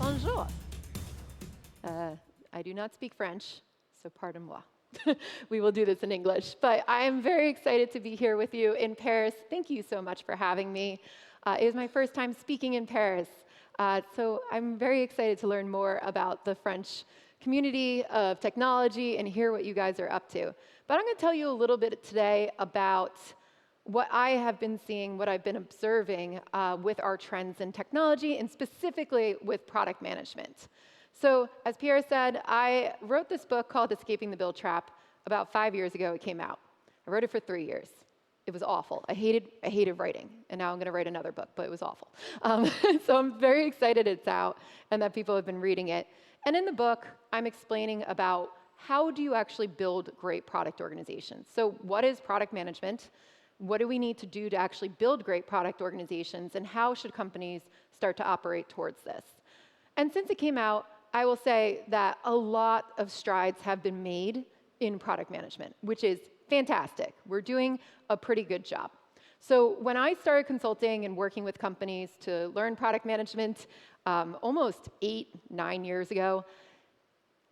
Bonjour. I do not speak French, so pardon moi. We will do this in English. But I am very excited to be here with you in Paris. Thank you so much for having me. It is my first time speaking in Paris. So I'm very excited to learn more about the French community of technology and hear what you guys are up to. But I'm going to tell you a little bit today about what I have been seeing, what I've been observing with our trends in technology, and specifically with product management. So, as Pierre said, I wrote this book called Escaping the Build Trap about 5 years ago. It came out. I wrote it for 3 years. It was awful. I hated writing, and now I'm going to write another book, but it was awful. So I'm very excited it's out and that people have been reading it. And in the book, I'm explaining about how do you actually build great product organizations. So what is product management? What do we need to do to actually build great product organizations, and how should companies start to operate towards this? And since it came out, I will say that a lot of strides have been made in product management, which is fantastic. We're doing a pretty good job. So when I started consulting and working with companies to learn product management almost 9 years ago,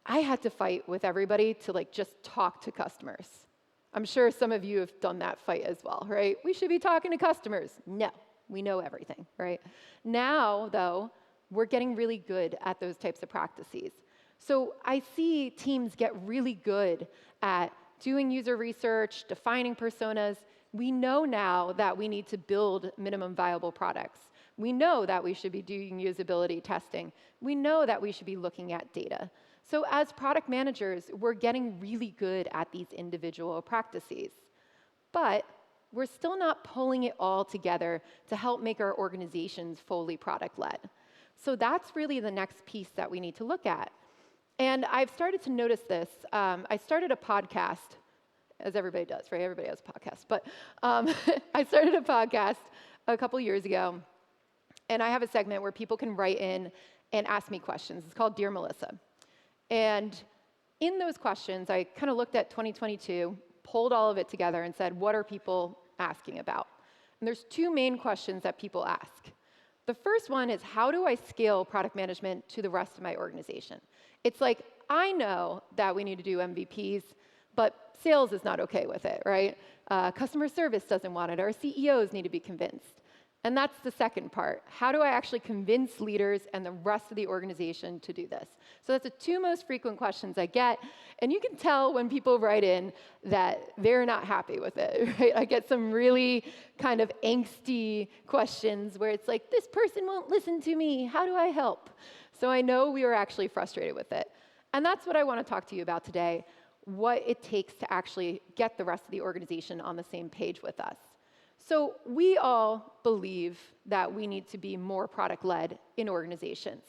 I had to fight with everybody to just talk to customers. I'm sure some of you have done that fight as well, right? We should be talking to customers. No, we know everything, right? Now, though, we're getting really good at those types of practices. So I see teams get really good at doing user research, defining personas. We know now that we need to build minimum viable products. We know that we should be doing usability testing. We know that we should be looking at data. So as product managers, we're getting really good at these individual practices. But we're still not pulling it all together to help make our organizations fully product-led. So that's really the next piece that we need to look at. And I've started to notice this. I started a podcast, as everybody does, right? Everybody has a podcast. But I started a podcast a couple years ago, and I have a segment where people can write in and ask me questions. It's called Dear Melissa. And in those questions, I kind of looked at 2022, pulled all of it together, and said, what are people asking about? And there's two main questions that people ask. The first one is, how do I scale product management to the rest of my organization? It's like, I know that we need to do MVPs, but sales is not okay with it, right? Customer service doesn't want it. Our CEOs need to be convinced. And that's the second part. How do I actually convince leaders and the rest of the organization to do this? So that's the two most frequent questions I get. And you can tell when people write in that they're not happy with it, right? I get some really kind of angsty questions where it's like, this person won't listen to me. How do I help? So I know we are actually frustrated with it. And that's what I want to talk to you about today, what it takes to actually get the rest of the organization on the same page with us. So we all believe that we need to be more product-led in organizations.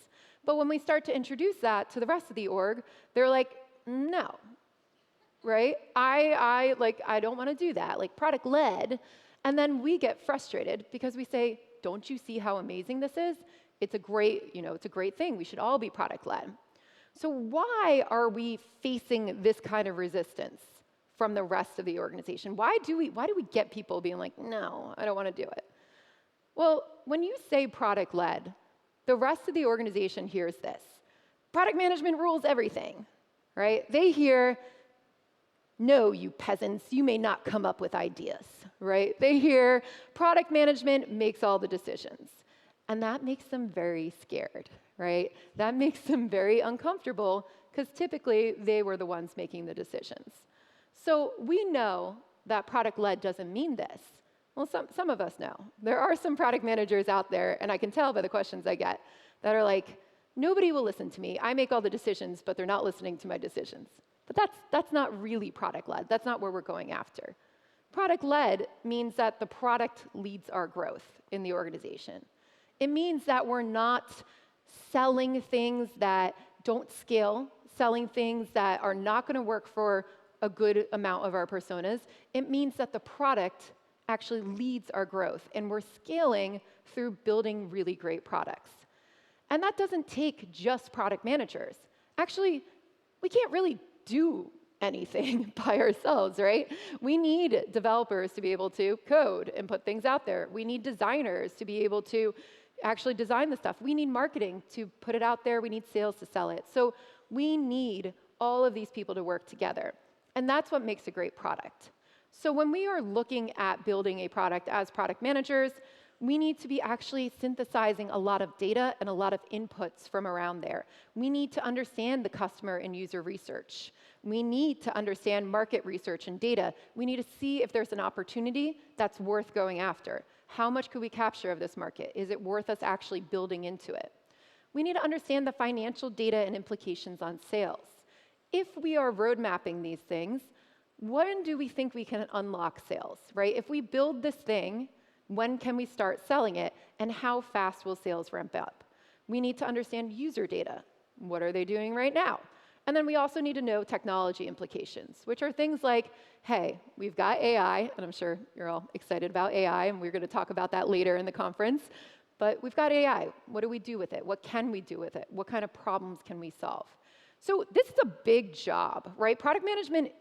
But when we start to introduce that to the rest of the org, they're like, no, right? I don't want to do that, like product-led. And then we get frustrated because we say, don't you see how amazing this is? It's a great thing. We should all be product-led. So why are we facing this kind of resistance from the rest of the organization? Why do we get people being like, no, I don't want to do it? Well, when you say product-led, the rest of the organization hears this. Product management rules everything, right? They hear, no, you peasants, you may not come up with ideas, right? They hear, product management makes all the decisions. And that makes them very scared, right? That makes them very uncomfortable because typically they were the ones making the decisions. So we know that product-led doesn't mean this. Well, some of us know. There are some product managers out there, and I can tell by the questions I get, that are like, nobody will listen to me. I make all the decisions, but they're not listening to my decisions. But that's not really product-led. That's not where we're going after. Product-led means that the product leads our growth in the organization. It means that we're not selling things that don't scale, selling things that are not going to work for a good amount of our personas. It means that the product actually leads our growth, and we're scaling through building really great products. And that doesn't take just product managers. Actually, we can't really do anything by ourselves, right? We need developers to be able to code and put things out there. We need designers to be able to actually design the stuff. We need marketing to put it out there. We need sales to sell it. So we need all of these people to work together. And that's what makes a great product. So when we are looking at building a product as product managers, we need to be actually synthesizing a lot of data and a lot of inputs from around there. We need to understand the customer and user research. We need to understand market research and data. We need to see if there's an opportunity that's worth going after. How much could we capture of this market? Is it worth us actually building into it? We need to understand the financial data and implications on sales. If we are road mapping these things, when do we think we can unlock sales, right? If we build this thing, when can we start selling it, and how fast will sales ramp up? We need to understand user data. What are they doing right now? And then we also need to know technology implications, which are things like, hey, we've got AI, and I'm sure you're all excited about AI, and we're going to talk about that later in the conference, but we've got AI. What do we do with it? What can we do with it? What kind of problems can we solve? So this is a big job, right? Product management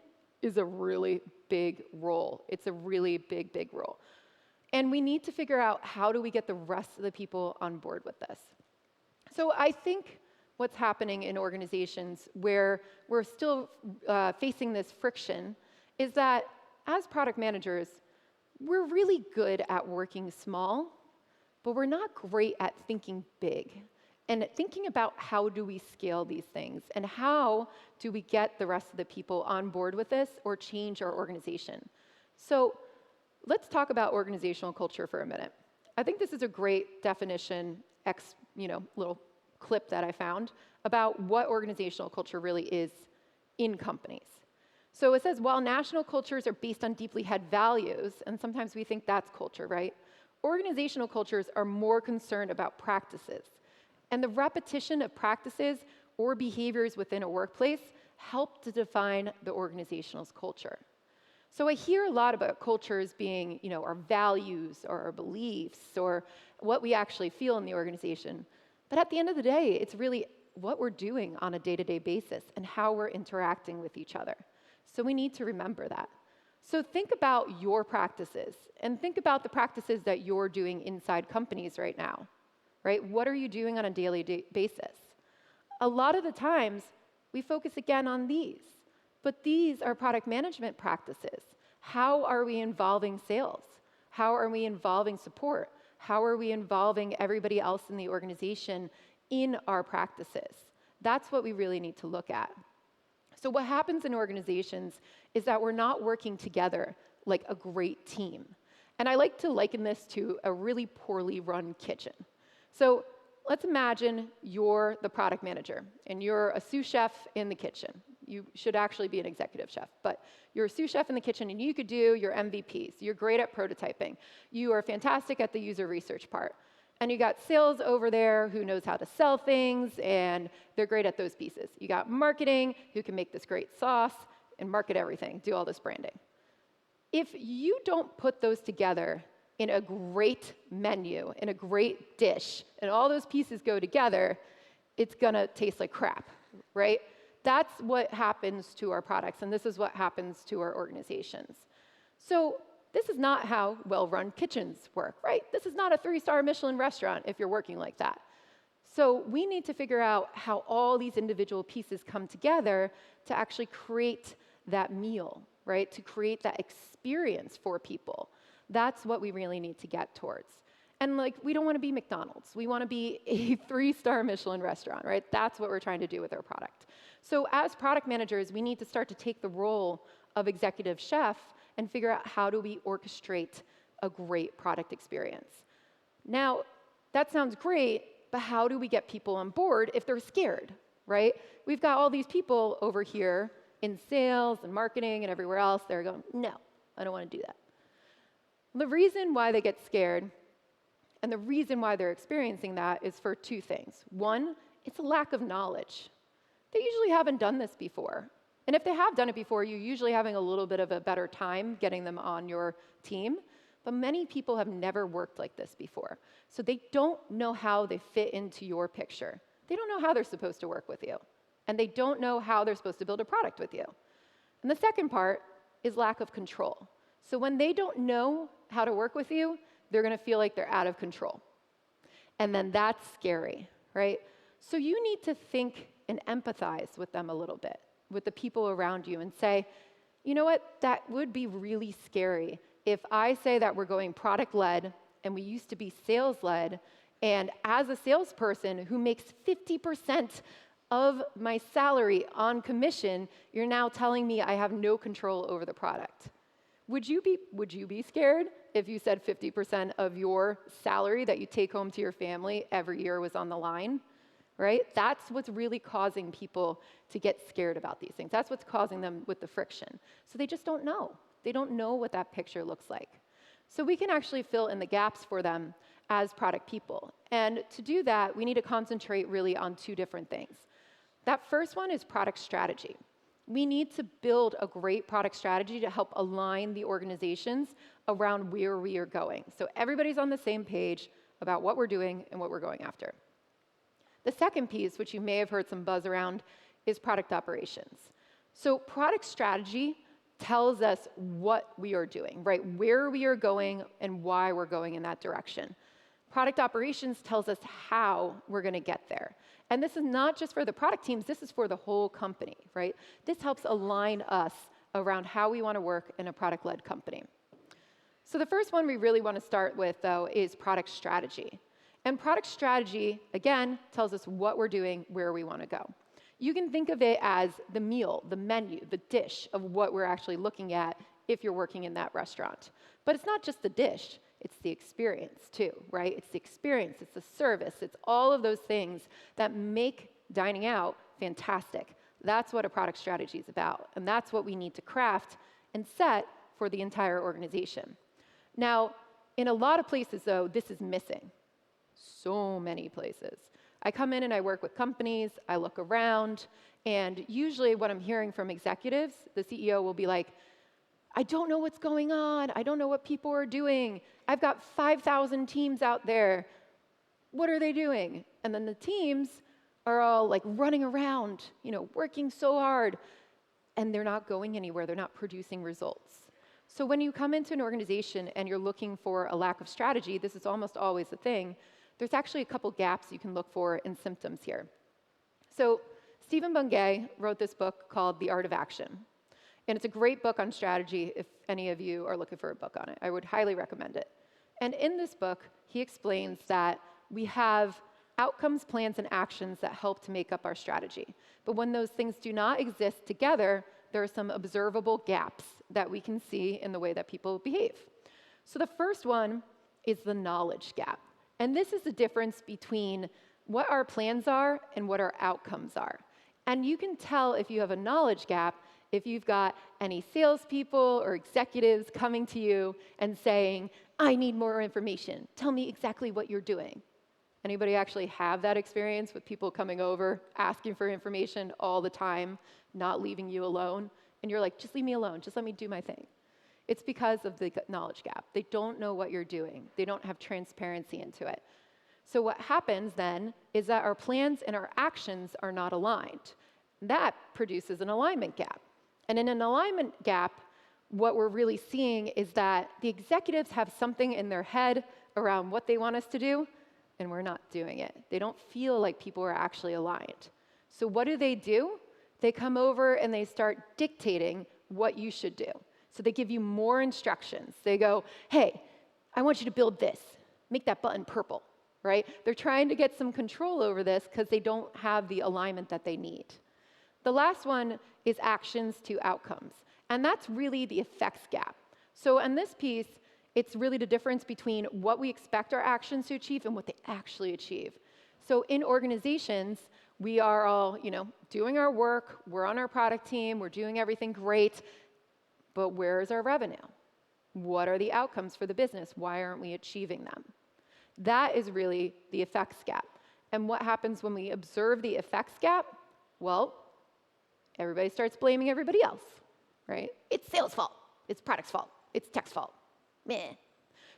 is a really big role. It's a really big, big role. And we need to figure out how do we get the rest of the people on board with this. So I think what's happening in organizations where we're still facing this friction is that as product managers, we're really good at working small, but we're not great at thinking big and thinking about how do we scale these things and how do we get the rest of the people on board with this or change our organization. So let's talk about organizational culture for a minute. I think this is a great definition, little clip that I found about what organizational culture really is in companies. So it says, while national cultures are based on deeply held values, and sometimes we think that's culture, right? Organizational cultures are more concerned about practices. And the repetition of practices or behaviors within a workplace help to define the organizational's culture. So I hear a lot about cultures being, our values or our beliefs or what we actually feel in the organization. But at the end of the day, it's really what we're doing on a day-to-day basis and how we're interacting with each other. So we need to remember that. So think about your practices and think about the practices that you're doing inside companies right now, right? What are you doing on a daily basis? A lot of the times, we focus again on these, but these are product management practices. How are we involving sales? How are we involving support? How are we involving everybody else in the organization in our practices? That's what we really need to look at. So what happens in organizations is that we're not working together like a great team. And I like to liken this to a really poorly run kitchen. So let's imagine you're the product manager and you're a sous chef in the kitchen. You should actually be an executive chef, but you're a sous chef in the kitchen and you could do your MVPs. You're great at prototyping. You are fantastic at the user research part. And you got sales over there who knows how to sell things, and they're great at those pieces. You got marketing who can make this great sauce and market everything, do all this branding. If you don't put those together in a great menu, in a great dish, and all those pieces go together, it's gonna taste like crap, right? That's what happens to our products, and this is what happens to our organizations. So this is not how well-run kitchens work, right? This is not a 3-star Michelin restaurant if you're working like that. So we need to figure out how all these individual pieces come together to actually create that meal, right? To create that experience for people. That's what we really need to get towards. And we don't want to be McDonald's. We want to be a 3-star Michelin restaurant, right? That's what we're trying to do with our product. So as product managers, we need to start to take the role of executive chef and figure out how do we orchestrate a great product experience. Now, that sounds great, but how do we get people on board if they're scared, right? We've got all these people over here in sales and marketing and everywhere else. They're going, no, I don't want to do that. The reason why they get scared and the reason why they're experiencing that is for 2 things. One, it's a lack of knowledge. They usually haven't done this before. And if they have done it before, you're usually having a little bit of a better time getting them on your team. But many people have never worked like this before. So they don't know how they fit into your picture. They don't know how they're supposed to work with you. And they don't know how they're supposed to build a product with you. And the second part is lack of control. So when they don't know how to work with you, they're going to feel like they're out of control. And then that's scary, right? So you need to think and empathize with them a little bit, with the people around you, and say, you know what, that would be really scary if I say that we're going product-led and we used to be sales-led, and as a salesperson who makes 50% of my salary on commission, you're now telling me I have no control over the product. Would you be scared if you said 50% of your salary that you take home to your family every year was on the line? Right? That's what's really causing people to get scared about these things. That's what's causing them with the friction. So they just don't know. They don't know what that picture looks like. So we can actually fill in the gaps for them as product people. And to do that, we need to concentrate really on two different things. That first one is product strategy. We need to build a great product strategy to help align the organizations around where we are going. So everybody's on the same page about what we're doing and what we're going after. The second piece, which you may have heard some buzz around, is product operations. So product strategy tells us what we are doing, right? Where we are going and why we're going in that direction. Product operations tells us how we're going to get there. And this is not just for the product teams, this is for the whole company, right? This helps align us around how we want to work in a product-led company. So the first one we really want to start with, though, is product strategy. And product strategy, again, tells us what we're doing, where we want to go. You can think of it as the meal, the menu, the dish of what we're actually looking at if you're working in that restaurant. But it's not just the dish, it's the experience too, right? It's the experience, it's the service, it's all of those things that make dining out fantastic. That's what a product strategy is about, and that's what we need to craft and set for the entire organization. Now, in a lot of places, though, this is missing. So many places. I come in and I work with companies, I look around, and usually what I'm hearing from executives, the CEO will be like, I don't know what's going on, I don't know what people are doing, I've got 5,000 teams out there, what are they doing? And then the teams are all like running around, working so hard, and they're not going anywhere, they're not producing results. So when you come into an organization and you're looking for a lack of strategy, this is almost always the thing, there's actually a couple gaps you can look for in symptoms here. So Stephen Bungay wrote this book called The Art of Action. And it's a great book on strategy if any of you are looking for a book on it. I would highly recommend it. And in this book, he explains that we have outcomes, plans, and actions that help to make up our strategy. But when those things do not exist together, there are some observable gaps that we can see in the way that people behave. So the first one is the knowledge gap. And this is the difference between what our plans are and what our outcomes are. And you can tell if you have a knowledge gap if you've got any salespeople or executives coming to you and saying, I need more information. Tell me exactly what you're doing. Anybody actually have that experience with people coming over, asking for information all the time, not leaving you alone? And you're like, just leave me alone. Just let me do my thing. It's because of the knowledge gap. They don't know what you're doing. They don't have transparency into it. So what happens then is that our plans and our actions are not aligned. That produces an alignment gap. And in an alignment gap, what we're really seeing is that the executives have something in their head around what they want us to do, and we're not doing it. They don't feel like people are actually aligned. So what do? They come over and they start dictating what you should do. So they give you more instructions. They go, hey, I want you to build this. Make that button purple, right? They're trying to get some control over this because they don't have the alignment that they need. The last one is actions to outcomes. And that's really the effects gap. So in this piece, it's really the difference between what we expect our actions to achieve and what they actually achieve. So in organizations, we are all, doing our work, we're on our product team, we're doing everything great, but where is our revenue? What are the outcomes for the business? Why aren't we achieving them? That is really the effects gap. And what happens when we observe the effects gap? Well, everybody starts blaming everybody else, right? It's sales' fault, it's product's fault, it's tech's fault. Meh.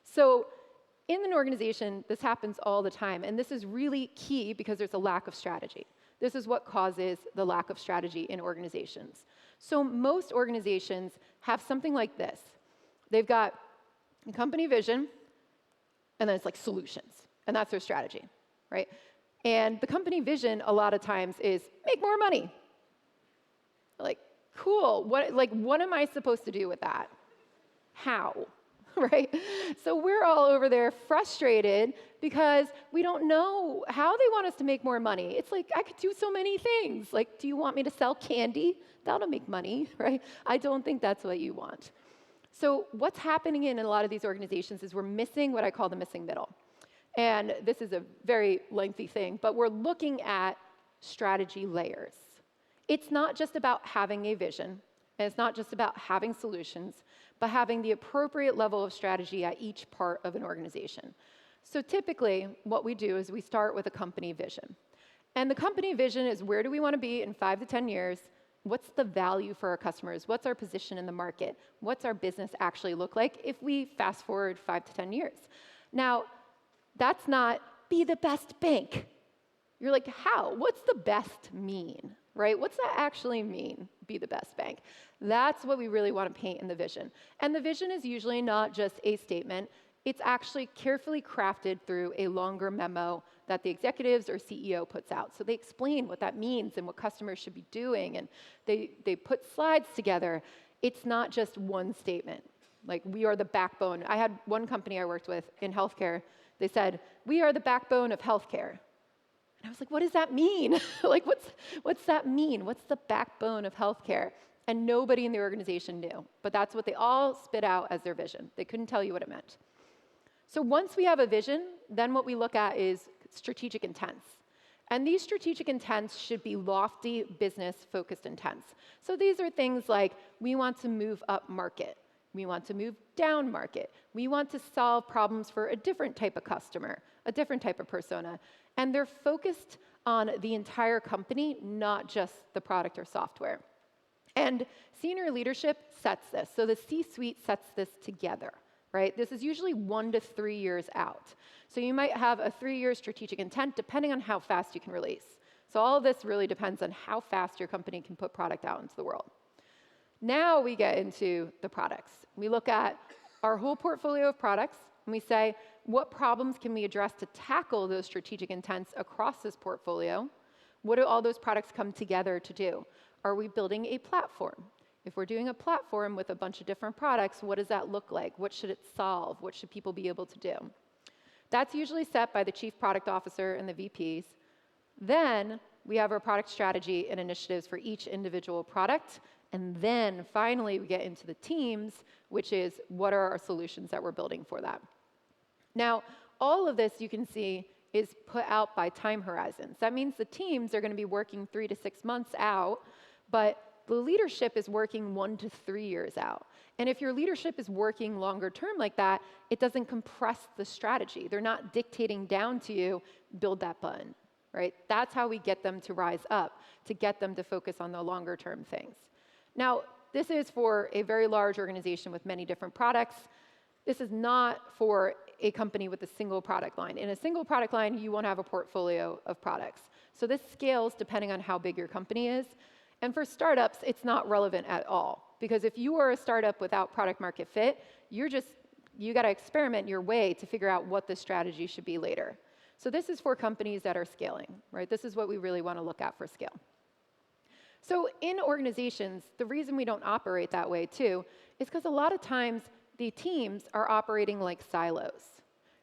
So in an organization, this happens all the time, and this is really key because there's a lack of strategy. This is what causes the lack of strategy in organizations. So most organizations have something like this. They've got a company vision, and then it's like solutions. And that's their strategy, right? And the company vision a lot of times is make more money. Like, cool, what am I supposed to do with that? How, right? So we're all over there frustrated because we don't know how they want us to make more money. It's like, I could do so many things. Like, do you want me to sell candy? That'll make money, right? I don't think that's what you want. So what's happening in a lot of these organizations is we're missing what I call the missing middle. And this is a very lengthy thing, but we're looking at strategy layers. It's not just about having a vision, and it's not just about having solutions, but having the appropriate level of strategy at each part of an organization. So typically, what we do is we start with a company vision. And the company vision is, where do we want to be in 5 to 10 years? What's the value for our customers? What's our position in the market? What's our business actually look like if we fast forward 5 to 10 years? Now, that's not be the best bank. You're like, how? What's the best mean, right? What's that actually mean, be the best bank? That's what we really want to paint in the vision. And the vision is usually not just a statement. It's actually carefully crafted through a longer memo that the executives or CEO puts out. So they explain what that means and what customers should be doing, and they put slides together. It's not just one statement. Like, we are the backbone. I had one company I worked with in healthcare. They said, we are the backbone of healthcare. And I was like, what does that mean? Like, what's that mean? What's the backbone of healthcare? And nobody in the organization knew. But that's what they all spit out as their vision. They couldn't tell you what it meant. So once we have a vision, then what we look at is strategic intents. And these strategic intents should be lofty, business-focused intents. So these are things like, we want to move up market. We want to move down market. We want to solve problems for a different type of customer, a different type of persona. And they're focused on the entire company, not just the product or software. And senior leadership sets this. So the C-suite sets this together, right? This is usually 1 to 3 years out. So you might have a 3-year strategic intent depending on how fast you can release. So all of this really depends on how fast your company can put product out into the world. Now we get into the products. We look at our whole portfolio of products, and we say, what problems can we address to tackle those strategic intents across this portfolio? What do all those products come together to do? Are we building a platform? If we're doing a platform with a bunch of different products, what does that look like? What should it solve? What should people be able to do? That's usually set by the chief product officer and the VPs. Then we have our product strategy and initiatives for each individual product. And then finally, we get into the teams, which is what are our solutions that we're building for that. Now, all of this you can see is put out by time horizons. That means the teams are going to be working 3 to 6 months out, but the leadership is working 1 to 3 years out. And if your leadership is working longer term like that, it doesn't compress the strategy. They're not dictating down to you, build that button, right? That's how we get them to rise up, to get them to focus on the longer term things. Now, this is for a very large organization with many different products. This is not for a company with a single product line. In a single product line, you won't have a portfolio of products. So this scales depending on how big your company is. And for startups, it's not relevant at all. Because if you are a startup without product market fit, you got to experiment your way to figure out what the strategy should be later. So this is for companies that are scaling, right? This is what we really want to look at for scale. So in organizations, the reason we don't operate that way too is because a lot of times the teams are operating like silos,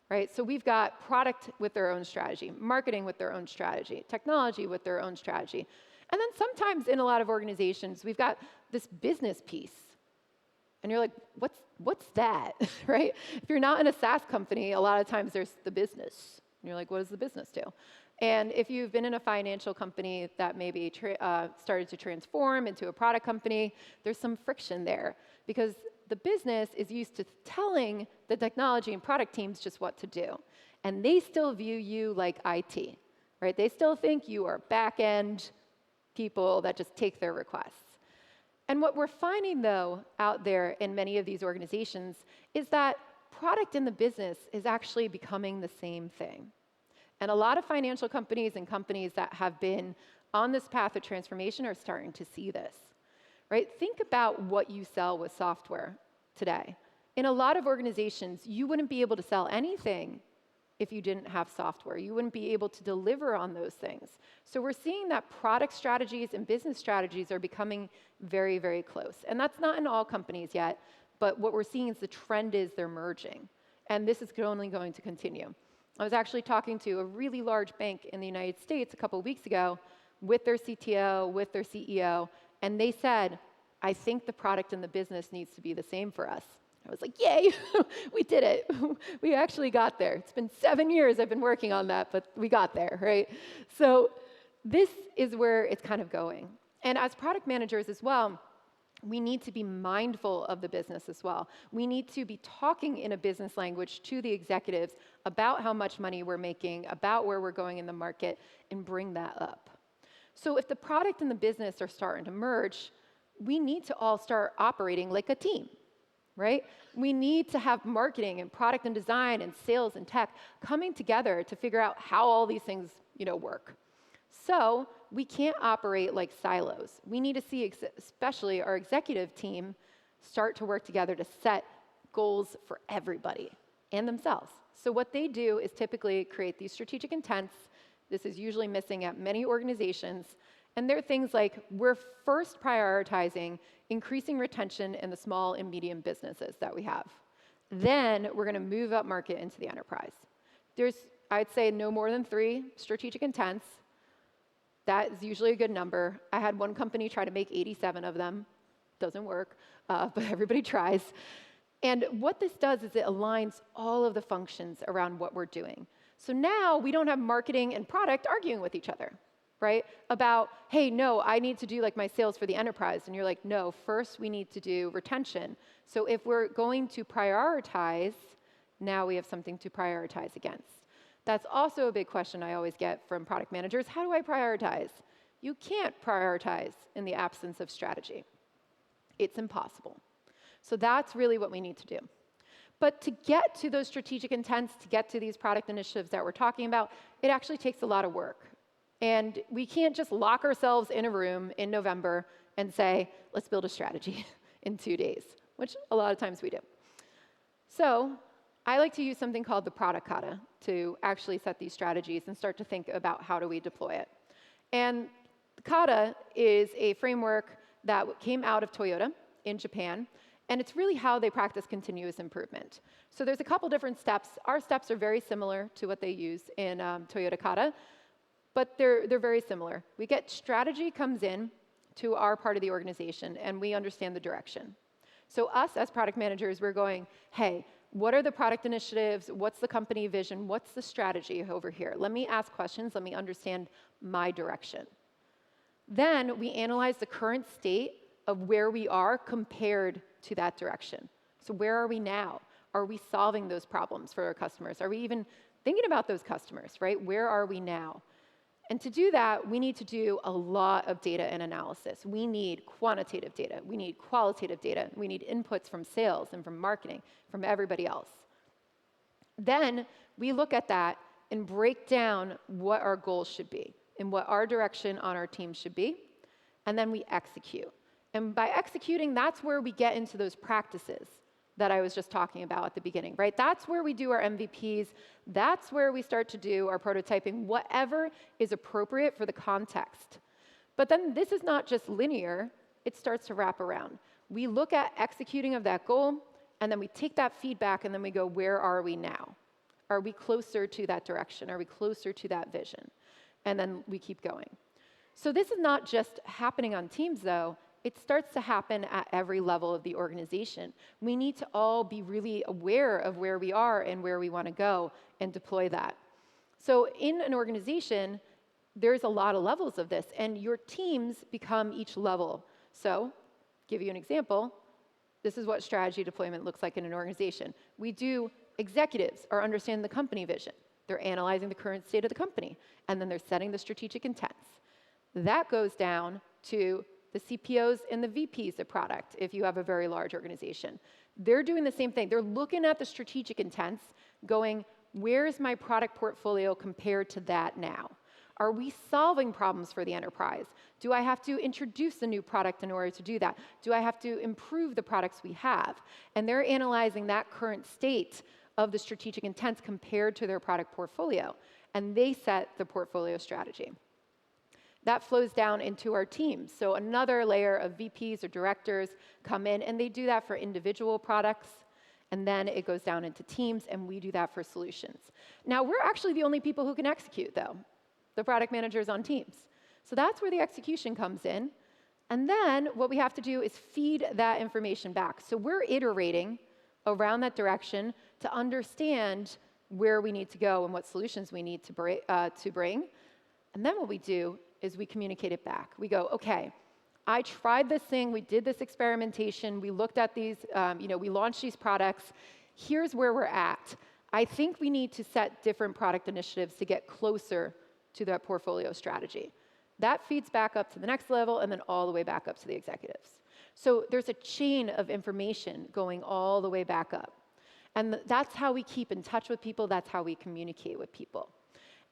right? So we've got product with their own strategy, marketing with their own strategy, technology with their own strategy. And then sometimes in a lot of organizations, we've got this business piece. And you're like, what's that, right? If you're not in a SaaS company, a lot of times there's the business. And you're like, what does the business do? And if you've been in a financial company that maybe started to transform into a product company, there's some friction there because the business is used to telling the technology and product teams just what to do. And they still view you like IT, right? They still think you are back-end people that just take their requests. And what we're finding, though, out there in many of these organizations is that product in the business is actually becoming the same thing. And a lot of financial companies and companies that have been on this path of transformation are starting to see this, right? Think about what you sell with software today. In a lot of organizations, you wouldn't be able to sell anything if you didn't have software. You wouldn't be able to deliver on those things. So we're seeing that product strategies and business strategies are becoming very, very close. And that's not in all companies yet, but what we're seeing is the trend is they're merging. And this is only going to continue. I was actually talking to a really large bank in the United States a couple of weeks ago with their CTO, with their CEO, and they said, I think the product and the business needs to be the same for us. I was like, yay, we did it. We actually got there. It's been 7 years I've been working on that, but we got there, right? So this is where it's kind of going. And as product managers as well, we need to be mindful of the business as well. We need to be talking in a business language to the executives about how much money we're making, about where we're going in the market, and bring that up. So if the product and the business are starting to merge, we need to all start operating like a team, right? We need to have marketing and product and design and sales and tech coming together to figure out how all these things, work. So we can't operate like silos. We need to see, especially our executive team, start to work together to set goals for everybody and themselves. So what they do is typically create these strategic intents. This is usually missing at many organizations. And they're things like, we're first prioritizing increasing retention in the small and medium businesses that we have. Then we're going to move up market into the enterprise. There's, I'd say, no more than 3 strategic intents. That is usually a good number. I had one company try to make 87 of them. Doesn't work, but everybody tries. And what this does is it aligns all of the functions around what we're doing. So now we don't have marketing and product arguing with each other, right? About, hey, no, I need to do like my sales for the enterprise. And you're like, no, first we need to do retention. So if we're going to prioritize, now we have something to prioritize against. That's also a big question I always get from product managers. How do I prioritize? You can't prioritize in the absence of strategy. It's impossible. So that's really what we need to do. But to get to those strategic intents, to get to these product initiatives that we're talking about, it actually takes a lot of work. And we can't just lock ourselves in a room in November and say, let's build a strategy in 2 days, which a lot of times we do. So I like to use something called the product KATA to actually set these strategies and start to think about how do we deploy it. And KATA is a framework that came out of Toyota in Japan, and it's really how they practice continuous improvement. So there's a couple different steps. Our steps are very similar to what they use in Toyota KATA, but they're very similar. We get strategy comes in to our part of the organization, and we understand the direction. So us as product managers, we're going, hey, what are the product initiatives? What's the company vision? What's the strategy over here? Let me ask questions. Let me understand my direction. Then we analyze the current state of where we are compared to that direction. So where are we now? Are we solving those problems for our customers? Are we even thinking about those customers, right? Where are we now? And to do that, we need to do a lot of data and analysis. We need quantitative data. We need qualitative data. We need inputs from sales and from marketing, from everybody else. Then we look at that and break down what our goals should be and what our direction on our team should be. And then we execute. And by executing, that's where we get into those practices that I was just talking about at the beginning, right? That's where we do our MVPs. That's where we start to do our prototyping, whatever is appropriate for the context. But then this is not just linear. It starts to wrap around. We look at executing of that goal, and then we take that feedback, and then we go, where are we now? Are we closer to that direction? Are we closer to that vision? And then we keep going. So this is not just happening on teams, though. It starts to happen at every level of the organization. We need to all be really aware of where we are and where we want to go and deploy that. So in an organization, there's a lot of levels of this, and your teams become each level. So, give you an example, this is what strategy deployment looks like in an organization. Executives are understanding the company vision. They're analyzing the current state of the company, and then they're setting the strategic intents. That goes down to the CPOs and the VPs of product, if you have a very large organization. They're doing the same thing. They're looking at the strategic intents, going, where's my product portfolio compared to that now? Are we solving problems for the enterprise? Do I have to introduce a new product in order to do that? Do I have to improve the products we have? And they're analyzing that current state of the strategic intents compared to their product portfolio, and they set the portfolio strategy. That flows down into our teams. So another layer of VPs or directors come in, and they do that for individual products, and then it goes down into teams, and we do that for solutions. Now, we're actually the only people who can execute, though, the product managers on teams. So that's where the execution comes in. And then what we have to do is feed that information back. So we're iterating around that direction to understand where we need to go and what solutions we need to bring. And then what we do is we communicate it back. We go, okay, I tried this thing, we did this experimentation, we looked at these, we launched these products. Here's where we're at. I think we need to set different product initiatives to get closer to that portfolio strategy. That feeds back up to the next level and then all the way back up to the executives. So there's a chain of information going all the way back up. And that's how we keep in touch with people, that's how we communicate with people.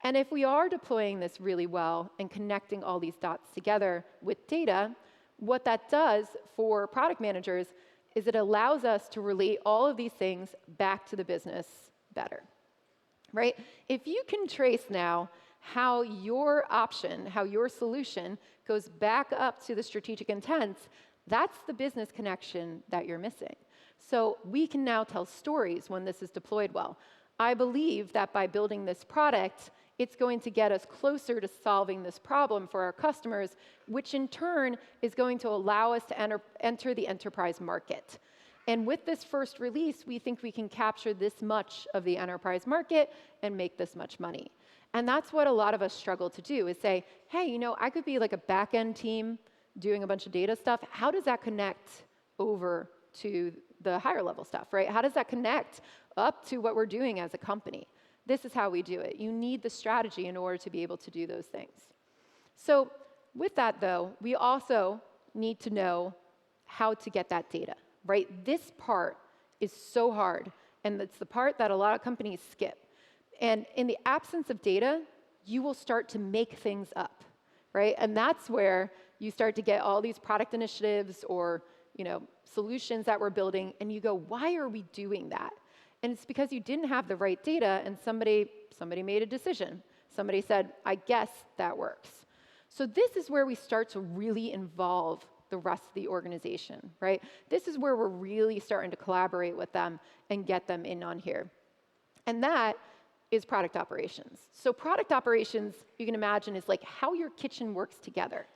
And if we are deploying this really well and connecting all these dots together with data, what that does for product managers is it allows us to relate all of these things back to the business better, right? If you can trace now how your option, how your solution goes back up to the strategic intents, that's the business connection that you're missing. So we can now tell stories when this is deployed well. I believe that by building this product, it's going to get us closer to solving this problem for our customers, which in turn is going to allow us to enter the enterprise market. And with this first release, we think we can capture this much of the enterprise market and make this much money. And that's what a lot of us struggle to do, is say, hey, I could be like a back-end team doing a bunch of data stuff. How does that connect over to the higher level stuff, right? How does that connect up to what we're doing as a company? This is how we do it. You need the strategy in order to be able to do those things. So with that, though, we also need to know how to get that data, right? This part is so hard, and it's the part that a lot of companies skip. And in the absence of data, you will start to make things up, right? And that's where you start to get all these product initiatives or solutions that we're building, and you go, why are we doing that? And it's because you didn't have the right data, and somebody made a decision. Somebody said, I guess that works. So this is where we start to really involve the rest of the organization, right? This is where we're really starting to collaborate with them and get them in on here. And that is product operations. So product operations, you can imagine, is like how your kitchen works together,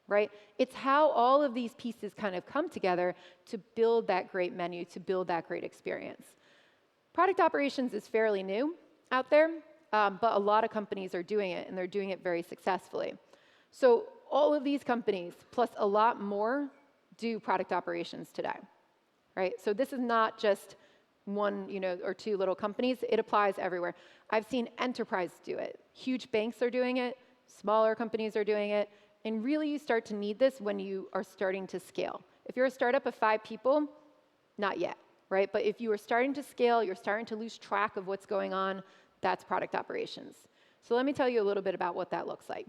right? It's how all of these pieces kind of come together to build that great menu, to build that great experience. Product operations is fairly new out there, but a lot of companies are doing it, and they're doing it very successfully. So all of these companies, plus a lot more, do product operations today, right? So this is not just one, or two little companies. It applies everywhere. I've seen enterprise do it. Huge banks are doing it. Smaller companies are doing it. And really, you start to need this when you are starting to scale. If you're a startup of 5 people, not yet, right? But if you are starting to scale, you're starting to lose track of what's going on, that's product operations. So let me tell you a little bit about what that looks like.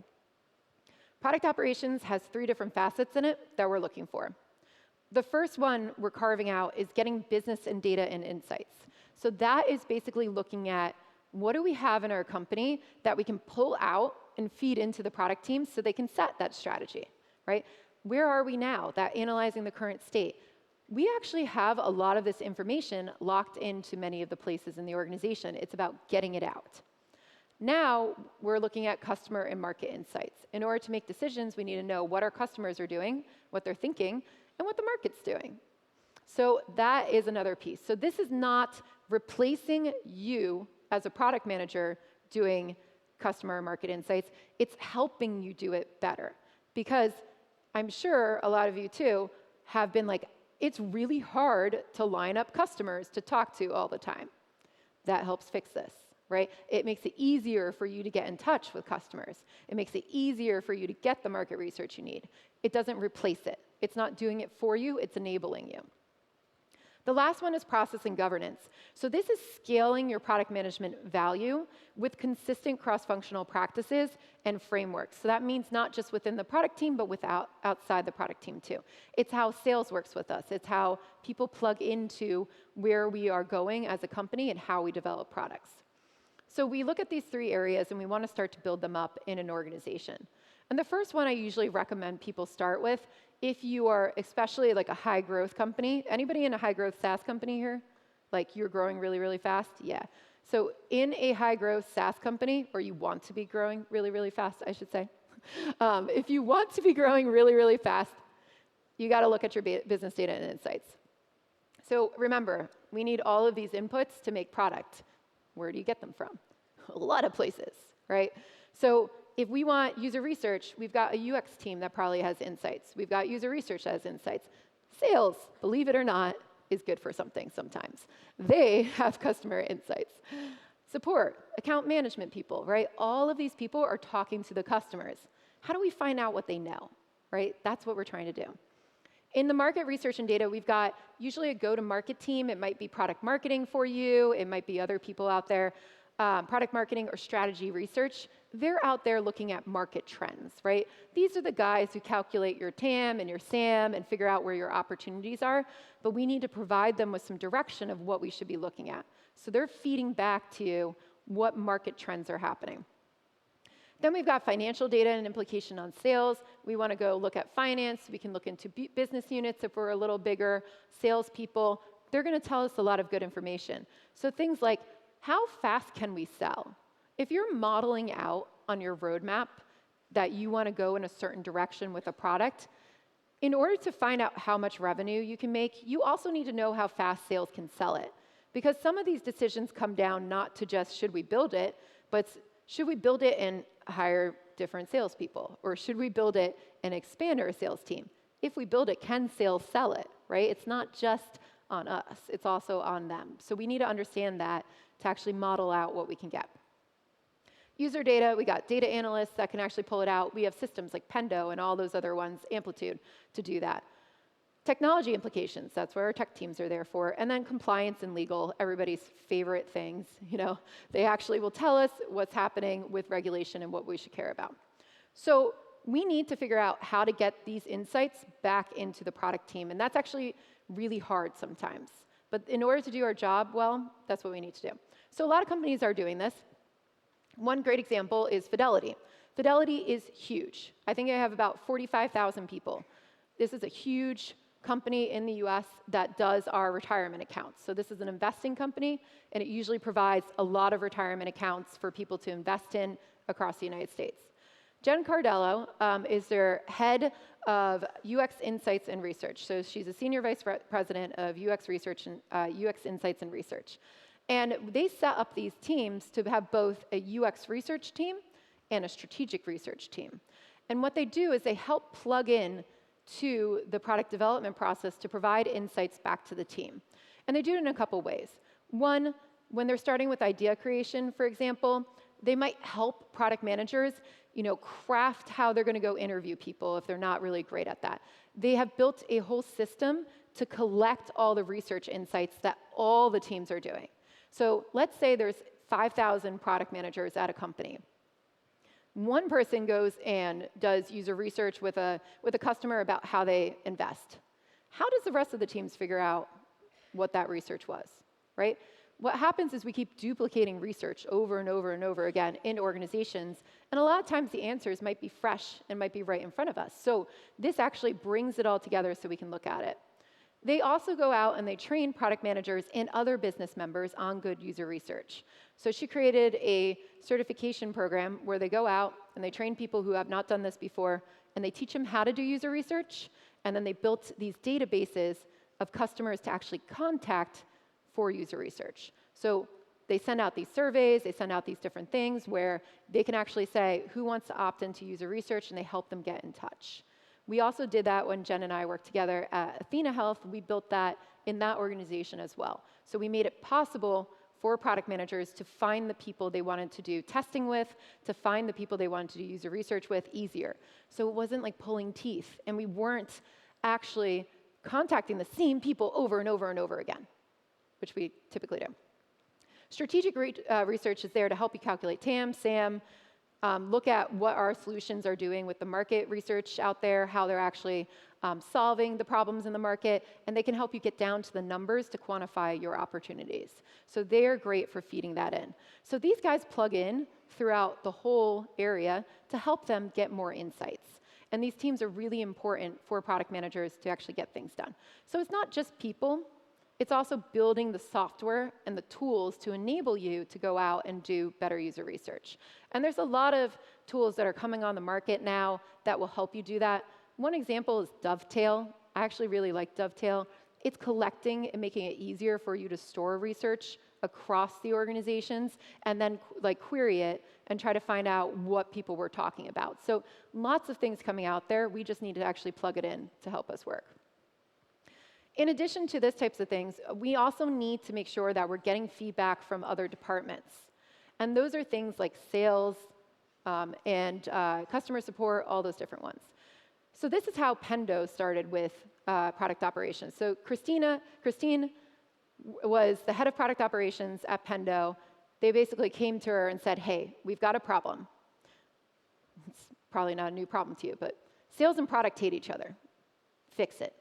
Product operations has 3 different facets in it that we're looking for. The first one we're carving out is getting business and data and insights. So that is basically looking at what do we have in our company that we can pull out and feed into the product teams so they can set that strategy, right? Where are we now? That analyzing the current state. We actually have a lot of this information locked into many of the places in the organization. It's about getting it out. Now we're looking at customer and market insights. In order to make decisions, we need to know what our customers are doing, what they're thinking, and what the market's doing. So that is another piece. So this is not replacing you as a product manager doing customer and market insights. It's helping you do it better. Because I'm sure a lot of you too have been like, it's really hard to line up customers to talk to all the time. That helps fix this, right? It makes it easier for you to get in touch with customers. It makes it easier for you to get the market research you need. It doesn't replace it. It's not doing it for you, it's enabling you. The last one is process and governance. So this is scaling your product management value with consistent cross-functional practices and frameworks. So that means not just within the product team, but outside the product team too. It's how sales works with us. It's how people plug into where we are going as a company and how we develop products. So we look at these three areas and we want to start to build them up in an organization. And the first one I usually recommend people start with, if you are especially like a high growth company. Anybody in a high growth SaaS company here? Like you're growing really, really fast? Yeah. So in a high growth SaaS company, or you want to be growing really, really fast, I should say. If you want to be growing really, really fast, you got to look at your business data and insights. So remember, we need all of these inputs to make product. Where do you get them from? A lot of places, right? So if we want user research, we've got a UX team that probably has insights. We've got user research that has insights. Sales, believe it or not, is good for something sometimes. They have customer insights. Support, account management people, right? All of these people are talking to the customers. How do we find out what they know, right? That's what we're trying to do. In the market research and data, we've got usually a go-to-market team. It might be product marketing for you. It might be other people out there, product marketing or strategy research. They're out there looking at market trends, right? These are the guys who calculate your TAM and your SAM and figure out where your opportunities are, but we need to provide them with some direction of what we should be looking at. So they're feeding back to you what market trends are happening. Then we've got financial data and implication on sales. We want to go look at finance. We can look into business units if we're a little bigger, salespeople. They're going to tell us a lot of good information. So things like, how fast can we sell? If you're modeling out on your roadmap that you want to go in a certain direction with a product, in order to find out how much revenue you can make, you also need to know how fast sales can sell it. Because some of these decisions come down not to just should we build it, but should we build it and hire different salespeople? Or should we build it and expand our sales team? If we build it, can sales sell it, right? It's not just on us, it's also on them. So we need to understand that to actually model out what we can get. User data, we got data analysts that can actually pull it out. We have systems like Pendo and all those other ones, Amplitude, to do that. Technology implications, that's what our tech teams are there for. And then compliance and legal, everybody's favorite things. You know, they actually will tell us what's happening with regulation and what we should care about. So we need to figure out how to get these insights back into the product team. And that's actually really hard sometimes. But in order to do our job well, that's what we need to do. So a lot of companies are doing this. One great example is Fidelity. Fidelity is huge. I think I have about 45,000 people. This is a huge company in the US that does our retirement accounts. So this is an investing company, and it usually provides a lot of retirement accounts for people to invest in across the United States. Jen Cardello is their head of UX Insights and Research. So she's a senior vice president of UX Research and UX Insights and Research. And they set up these teams to have both a UX research team and a strategic research team. And what they do is they help plug in to the product development process to provide insights back to the team. And they do it in a couple ways. One, when they're starting with idea creation, for example, they might help product managers, craft how they're going to go interview people if they're not really great at that. They have built a whole system to collect all the research insights that all the teams are doing. So let's say there's 5,000 product managers at a company. One person goes and does user research with a customer about how they invest. How does the rest of the teams figure out what that research was, right? What happens is we keep duplicating research over and over and over again in organizations, and a lot of times the answers might be fresh and might be right in front of us. So this actually brings it all together so we can look at it. They also go out and they train product managers and other business members on good user research. So she created a certification program where they go out and they train people who have not done this before, and they teach them how to do user research, and then they built these databases of customers to actually contact for user research. So they send out these surveys, they send out these different things where they can actually say who wants to opt into user research, and they help them get in touch. We also did that when Jen and I worked together at Anthena Health. We built that in that organization as well. So we made it possible for product managers to find the people they wanted to do testing with, to find the people they wanted to do user research with easier. So it wasn't like pulling teeth, and we weren't actually contacting the same people over and over and over again, which we typically do. Strategic research is there to help you calculate TAM, SAM, look at what our solutions are doing with the market research out there, how they're actually solving the problems in the market, and they can help you get down to the numbers to quantify your opportunities. So they're great for feeding that in. So these guys plug in throughout the whole area to help them get more insights. And these teams are really important for product managers to actually get things done. So it's not just people, it's also building the software and the tools to enable you to go out and do better user research. And there's a lot of tools that are coming on the market now that will help you do that. One example is Dovetail. I actually really like Dovetail. It's collecting and making it easier for you to store research across the organizations and then query it and try to find out what people were talking about. So lots of things coming out there. We just need to actually plug it in to help us work. In addition to these types of things, we also need to make sure that we're getting feedback from other departments. And those are things like sales and customer support, all those different ones. So this is how Pendo started with product operations. So Christine was the head of product operations at Pendo. They basically came to her and said, hey, we've got a problem. It's probably not a new problem to you, but sales and product hate each other. Fix it.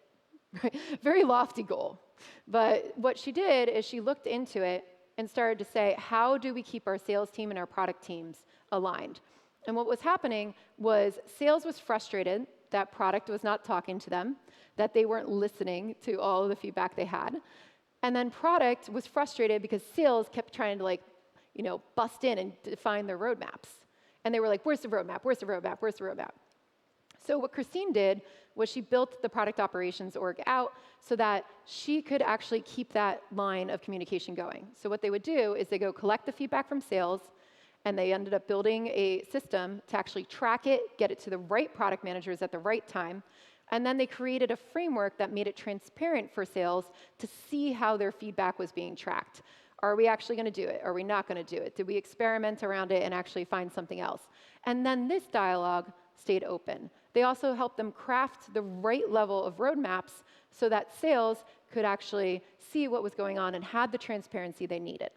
Very lofty goal. But what she did is she looked into it and started to say, how do we keep our sales team and our product teams aligned? And what was happening was sales was frustrated that product was not talking to them, that they weren't listening to all of the feedback they had. And then product was frustrated because sales kept trying to bust in and define their roadmaps. And they were like, where's the roadmap? Where's the roadmap? Where's the roadmap? So what Christine did was she built the product operations org out so that she could actually keep that line of communication going. So what they would do is they go collect the feedback from sales, and they ended up building a system to actually track it, get it to the right product managers at the right time, and then they created a framework that made it transparent for sales to see how their feedback was being tracked. Are we actually going to do it? Are we not going to do it? Did we experiment around it and actually find something else? And then this dialogue stayed open. They also helped them craft the right level of roadmaps so that sales could actually see what was going on and had the transparency they needed.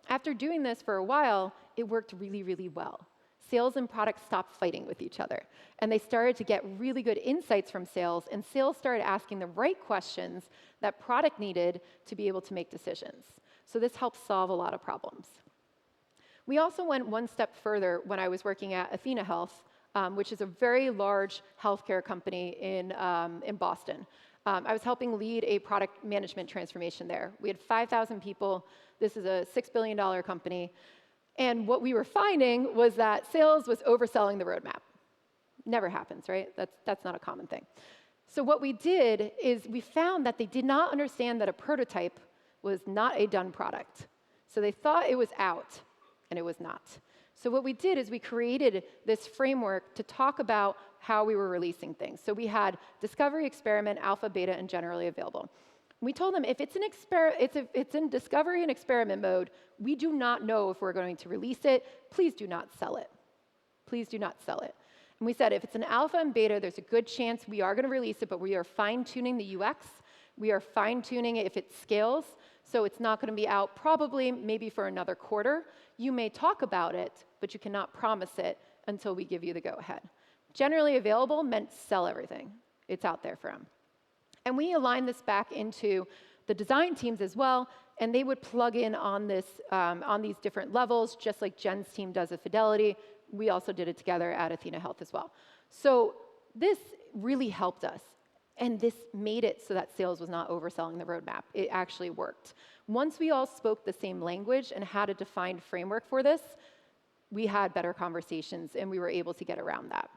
After doing this for a while, it worked really, really well. Sales and product stopped fighting with each other, and they started to get really good insights from sales, and sales started asking the right questions that product needed to be able to make decisions. So this helped solve a lot of problems. We also went one step further when I was working at Anthena Health, which is a very large healthcare company in Boston. I was helping lead a product management transformation there. We had 5,000 people. This is a $6 billion company. And what we were finding was that sales was overselling the roadmap. Never happens, right? That's not a common thing. So what we did is we found that they did not understand that a prototype was not a done product. So they thought it was out, and it was not. So what we did is we created this framework to talk about how we were releasing things. So we had discovery, experiment, alpha, beta, and generally available. We told them if it's in discovery and experiment mode, we do not know if we're going to release it. Please do not sell it. Please do not sell it. And we said if it's an alpha and beta, there's a good chance we are going to release it, but we are fine-tuning the UX. We are fine-tuning it if it scales, so it's not going to be out probably maybe for another quarter. You may talk about it, but you cannot promise it until we give you the go-ahead. Generally available meant sell everything. It's out there for them. And we aligned this back into the design teams as well, and they would plug in on this on these different levels, just like Jen's team does at Fidelity. We also did it together at Anthena Health as well. So this really helped us, and this made it so that sales was not overselling the roadmap. It actually worked. Once we all spoke the same language and had a defined framework for this, we had better conversations, and we were able to get around that.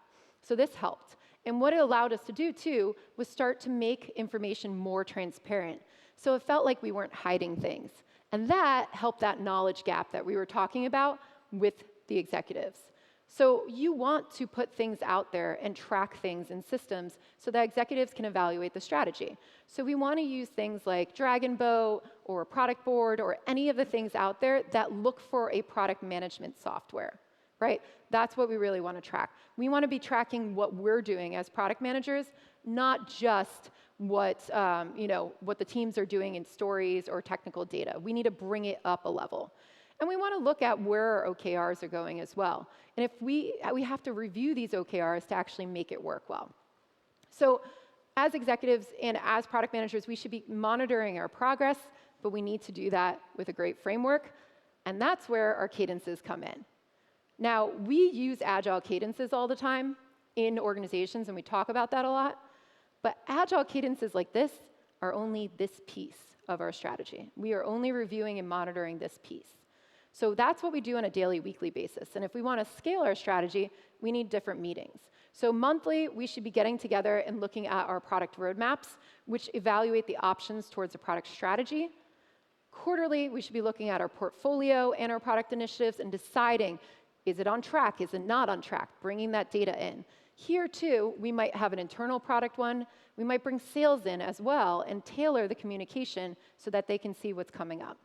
So this helped. And what it allowed us to do, too, was start to make information more transparent. So it felt like we weren't hiding things. And that helped that knowledge gap that we were talking about with the executives. So you want to put things out there and track things in systems so that executives can evaluate the strategy. So we want to use things like Dragon Boat or a product board or any of the things out there that look for a product management software. Right? That's what we really want to track. We want to be tracking what we're doing as product managers, not just what the teams are doing in stories or technical data. We need to bring it up a level. And we want to look at where our OKRs are going as well. And if we have to review these OKRs to actually make it work well. So as executives and as product managers, we should be monitoring our progress, but we need to do that with a great framework. And that's where our cadences come in. Now, we use agile cadences all the time in organizations, and we talk about that a lot. But agile cadences like this are only this piece of our strategy. We are only reviewing and monitoring this piece. So that's what we do on a daily, weekly basis. And if we want to scale our strategy, we need different meetings. So monthly, we should be getting together and looking at our product roadmaps, which evaluate the options towards a product strategy. Quarterly, we should be looking at our portfolio and our product initiatives and deciding, is it on track? Is it not on track? Bringing that data in. Here, too, we might have an internal product one. We might bring sales in as well and tailor the communication so that they can see what's coming up.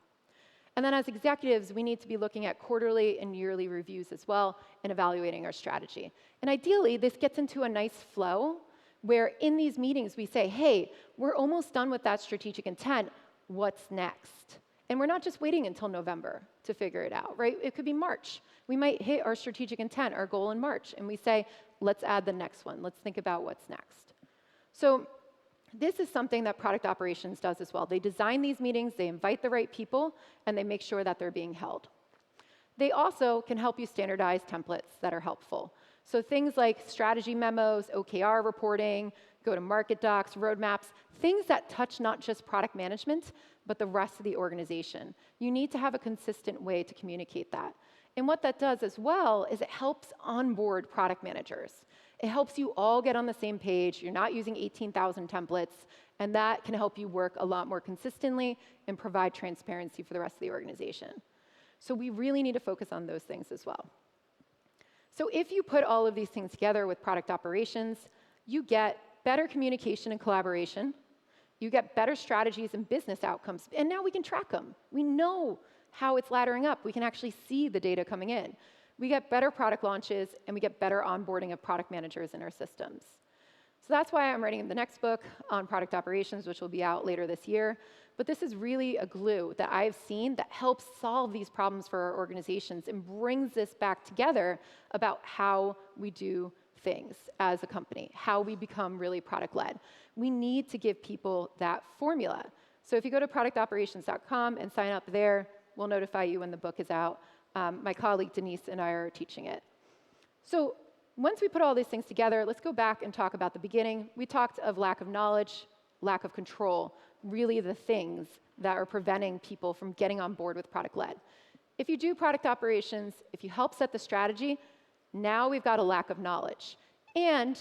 And then as executives, we need to be looking at quarterly and yearly reviews as well and evaluating our strategy. And ideally, this gets into a nice flow where in these meetings we say, hey, we're almost done with that strategic intent. What's next? And we're not just waiting until November to figure it out, right? It could be March. We might hit our strategic intent, our goal in March, and we say, let's add the next one. Let's think about what's next. So this is something that product operations does as well. They design these meetings, they invite the right people, and they make sure that they're being held. They also can help you standardize templates that are helpful. So things like strategy memos, OKR reporting, go-to-market docs, roadmaps, things that touch not just product management, but the rest of the organization. You need to have a consistent way to communicate that. And what that does as well is it helps onboard product managers. It helps you all get on the same page. You're not using 18,000 templates, and that can help you work a lot more consistently and provide transparency for the rest of the organization. So we really need to focus on those things as well. So if you put all of these things together with product operations, you get better communication and collaboration. You get better strategies and business outcomes, and now we can track them. We know how it's laddering up. We can actually see the data coming in. We get better product launches, and we get better onboarding of product managers in our systems. So that's why I'm writing the next book on product operations, which will be out later this year. But this is really a glue that I've seen that helps solve these problems for our organizations and brings this back together about how we do things as a company, how we become really product-led. We need to give people that formula. So if you go to productoperations.com and sign up there, we'll notify you when the book is out. My colleague Denise and I are teaching it. So once we put all these things together, let's go back and talk about the beginning. We talked of lack of knowledge, lack of control, really the things that are preventing people from getting on board with product-led. If you do product operations, if you help set the strategy, now we've got a lack of knowledge. And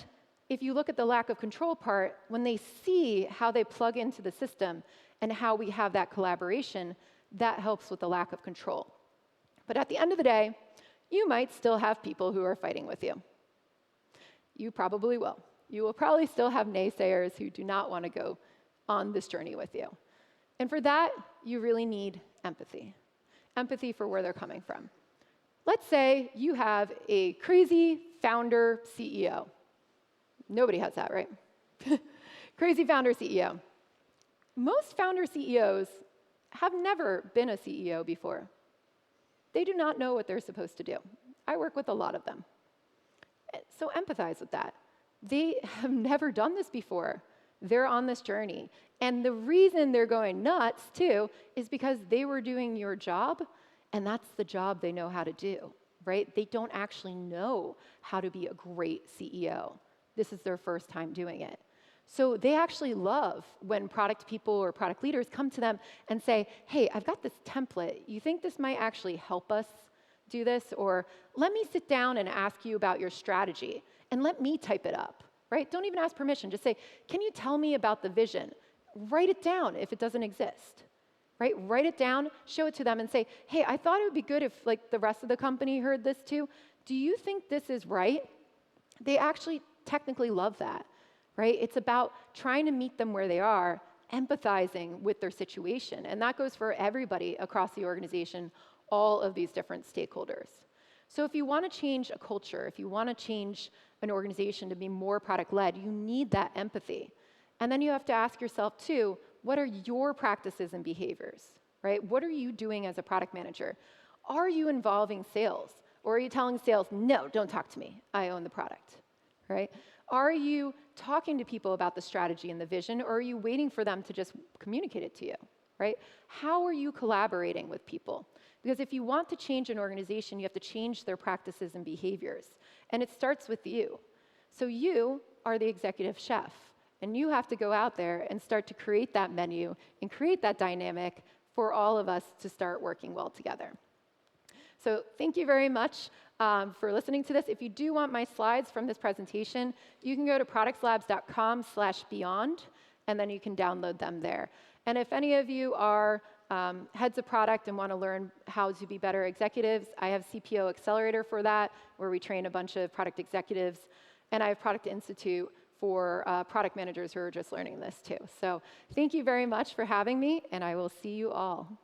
if you look at the lack of control part, when they see how they plug into the system and how we have that collaboration, that helps with the lack of control. But at the end of the day, you might still have people who are fighting with you. You probably will. You will probably still have naysayers who do not want to go on this journey with you. And for that, you really need empathy. Empathy for where they're coming from. Let's say you have a crazy founder CEO. Nobody has that, right? Crazy founder CEO. Most founder CEOs have never been a CEO before. They do not know what they're supposed to do. I work with a lot of them. So empathize with that. They have never done this before. They're on this journey. And the reason they're going nuts, too, is because they were doing your job, and that's the job they know how to do, right? They don't actually know how to be a great CEO. This is their first time doing it. So they actually love when product people or product leaders come to them and say, hey, I've got this template. You think this might actually help us do this? Or let me sit down and ask you about your strategy, and let me type it up, right? Don't even ask permission. Just say, can you tell me about the vision? Write it down if it doesn't exist, right? Write it down, show it to them, and say, hey, I thought it would be good if the rest of the company heard this too. Do you think this is right? They actually technically love that, right? It's about trying to meet them where they are, empathizing with their situation. And that goes for everybody across the organization, all of these different stakeholders. So if you want to change a culture, if you want to change an organization to be more product-led, you need that empathy. And then you have to ask yourself, too, what are your practices and behaviors, right? What are you doing as a product manager? Are you involving sales? Or are you telling sales, no, don't talk to me, I own the product, right? Are you talking to people about the strategy and the vision, or are you waiting for them to just communicate it to you, right? How are you collaborating with people? Because if you want to change an organization, you have to change their practices and behaviors. And it starts with you. So you are the executive chef, and you have to go out there and start to create that menu and create that dynamic for all of us to start working well together. So thank you very much for listening to this. If you do want my slides from this presentation, you can go to productslabs.com/beyond, and then you can download them there. And if any of you are heads of product and want to learn how to be better executives, I have CPO Accelerator for that, where we train a bunch of product executives. And I have Product Institute for product managers who are just learning this too. So thank you very much for having me, and I will see you all.